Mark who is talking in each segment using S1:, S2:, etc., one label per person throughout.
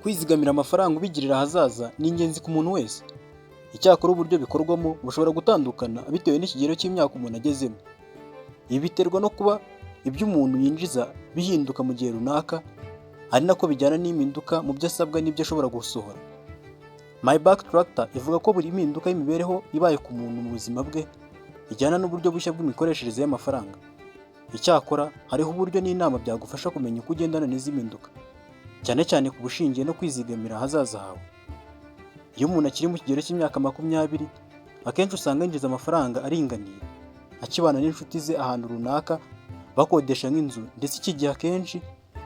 S1: Kwizigamira amafaranga ubigirira ahazaza ni ingenzi ku muntu wese. Icyakora uburyo bikorwamo bushobora gutandukana bitewe n'ikigero cy'imyaka umuntu agezemo. Ibi biterwa no kuba ibyo umuntu yinjiza bihinduka mu gihe runaka, ari nako bijyana n'impinduka mu byo asabwa n'ibyo ashobora gusohora. Maybach Tractor ivuga ko buri mpinduka y'imibereho ibaye ku muntu mu buzima bwe ijyana n'uburyo bushya bw'imikoreshereze y'amafaranga. Icyakora hariho uburyo n'inama byagufasha kumenya uko ugendana n'izi mpinduka, cyane cyane ku bushingiye no kwizigamira ahazaza hawe. Iyo umuntu akiri mu kigero cy'imyaka 20, akenshi usanga yinjiza amafaranga aringaniye, akibana n'inshuti ze ahantu runaka, bakodesha nk'inzu, ndetse iki gihe akenshi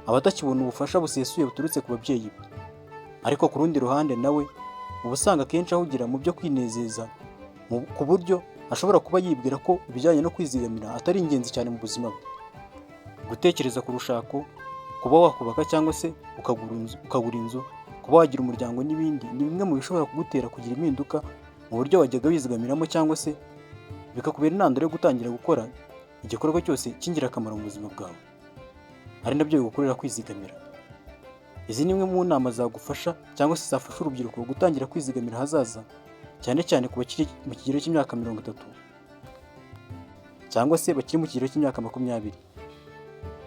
S1: aba atakibona ubufasha busesuye buturutse ku babyeyi be. Ariko ku rundi ruhande nawe uba usanga akenshi ahugira mu byo kwinezeza, ku buryo ashobora kuba yibwira ko ibijyanye no kwizigamira atari ingenzi cyane mu buzima bwe. Gutekereza ku rushako, kuba wakubaka cyangwa se ukagura inzu, kuba wagira umuryango n'ibindi ni bimwe mu bishobora kugutera kugira impinduka mu buryo wajyaga wizigamiramo, cyangwa se bikakubera intandaro yo gutangira gukora igikorwa cyose cy'ingirakamaro mu buzima bwawe, ari nabyo bigukurira kwizigamira. Izi ni imwe mu nama zagufasha cyangwa se zafasha urubyiruko gutangira kwizigamira ahazaza, cyane cyane ku bakiri mu kigero cy'imyaka 30 cyangwa se bakiri mu kigero cy'imyaka 20.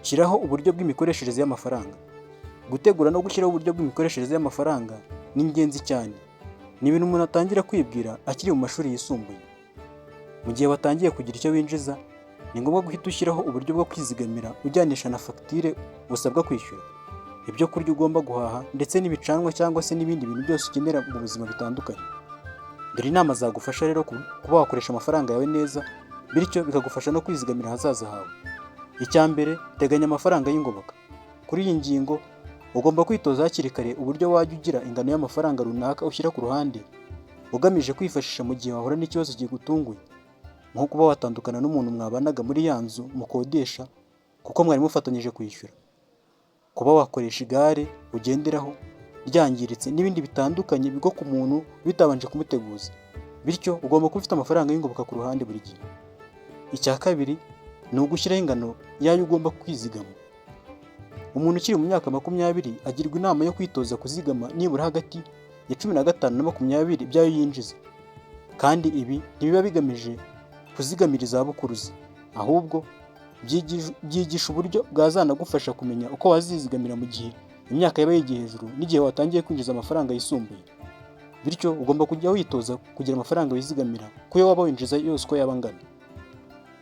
S1: Shyiraho uburyo bw'imikoreshereze y'amafaranga. Gutegura no gushyiraho uburyo bw'imikoreshereze y'amafaranga ni ingenzi cyane. Ni ibintu umuntu atangira kwibwira akiri mu mashuri yisumbuye. Mu gihe watangiye kugira icyo winjiza, ni ngombwa guhita ushyiraho uburyo bwo kwizigamira ujyanisha na fagitire usabwa kwishyura, ibyo kurya ugomba guhaha, ndetse n'ibicanwa cyangwa se n'ibindi bintu byose ukenera mu buzima bitandukanye. Dore inama zagufasha rero kuba wakoresha amafaranga yawe neza, bityo bikagufasha no kwizigamira ahazaza hawe. Icya mbere, teganya amafaranga y'ingoboka. Kuri iyi ngingo ugomba kwitoza hakiri kare uburyo wajya ugira ingano y'amafaranga runaka ushyira ku ruhande, ugamije kwifashisha mu gihe wahura n'ikibazo kigutunguye, nko kuba watandukana n'umuntu mwabanaga muri ya nzu mukodesha kuko mwari mufatanyije kwishyura, kuba wakoresha igare ugenderaho ryangiritse, n'ibindi bitandukanye bigo ku muntu bitabanje kumuteguza. Bityo ugomba kuba ufite amafaranga y'ingoboka ku ruhande buri gihe. Icya kabiri ni ugushyiraho ingano yayo ugomba kwizigama. Umuntu ukiri mu myaka 20 agirwa inama yo kwitoza kuzigama nibura hagati ya 15 na 20 byayo yinjiza. Kandi ibi ntibiba bigamije kuzigamira izabukuru ze, ahubwo byigisha uburyo bwazanagufasha kumenya uko wazizigamira mu gihe imyaka yaba yigiye hejuru n'igihe watangiye kwinjiza amafaranga yisumbuye. Bityo ugomba kujya witoza kugira amafaranga wizigamira kuyo waba winjiza yose uko yaba angana.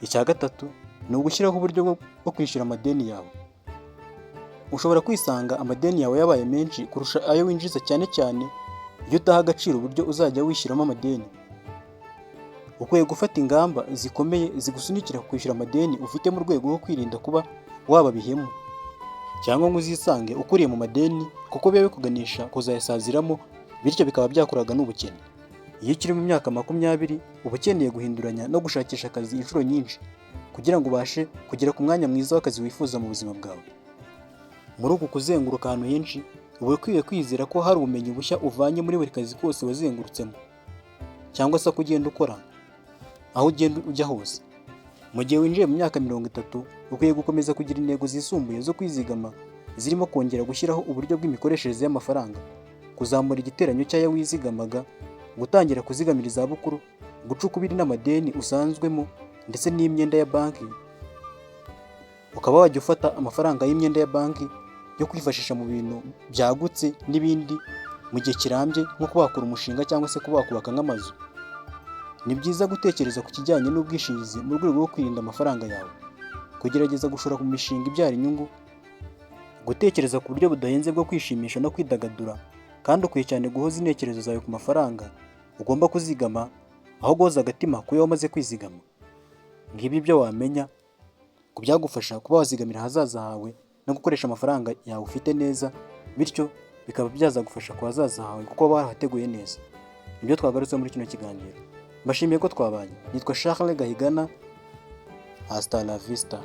S1: Icya gatatu ni ugushyiraho uburyo bwo kwishyura amadeni yawe. Ushobora kwisanga amadeni yawe yabaye menshi kurusha ayo winjiza, cyane cyane iyo utaha agaciro uburyo uzajya wishyuramo amadeni. Ukwiye gufata ingamba zikomeye zigusunikira kwishyura amadeni ufite mu rwego rwo kwirinda kuba waba bihemu, cyangwa ngo uzisange ukuriye mu madeni kuko biba bikuganisha kuzayasaziramo, bityo bikaba byakuraga n'ubukene. Iyo ukiri mu myaka 20 uba ukeneye guhinduranya no gushakisha akazi inshuro nyinshi kugira ngo ubashe kugera ku mwanya mwiza w'akazi wifuza mu buzima bwawe. Muri uku kuzenguruka ahantu henshi, uba ukwiye kwizera ko hari ubumenyi bushya uvanye muri buri kazi kose wazengurutsemo, cyangwa se kugenda ukora aho ugenda ujya hose. Mu gihe winjiye mu myaka 30, ukwiye gukomeza kugira intego zisumbuye zo kwizigama, zirimo kongera gushyiraho uburyo bw'imikoreshereze y'amafaranga, kuzamura igiteranyo cy'ayo wizigamaga, gutangira kuzigamira izabukuru, guca ukubiri n'amadeni usanzwemo, ndetse n'imyenda ya banki. Ukaba wajya ufata amafaranga y'imyenda ya banki yo kwifashisha mu bintu byagutse n'ibindi mu gihe kirambye, nko kuba wakora umushinga cyangwa se kuba wakubaka nk'amazu. Ni byiza gutekereza ku kijyanye n'ubwishingizi mu rwego rwo kwirinda amafaranga yawe, kugerageza gushora ku mishinga ibyara inyungu, gutekereza ku buryo budahenze bwo kwishimisha no kwidagadura, kandi ukwiye cyane guhoza intekerezo zawe ku mafaranga ugomba kuzigama aho guhoza agatima ku yo wamaze kwizigama. Ngibi byo wamenya ku byagufasha kuba wazigamira ahazaza hawe no gukoresha amafaranga yawe ufite neza, bityo bikaba byazagufasha ku hazaza hawe kuko waba warahateguye neza. Nibyo twagarutse muri kino kiganiro. Mbashimiye ko twabanye. Nitwa Charles Gahigana. Hasta la vista.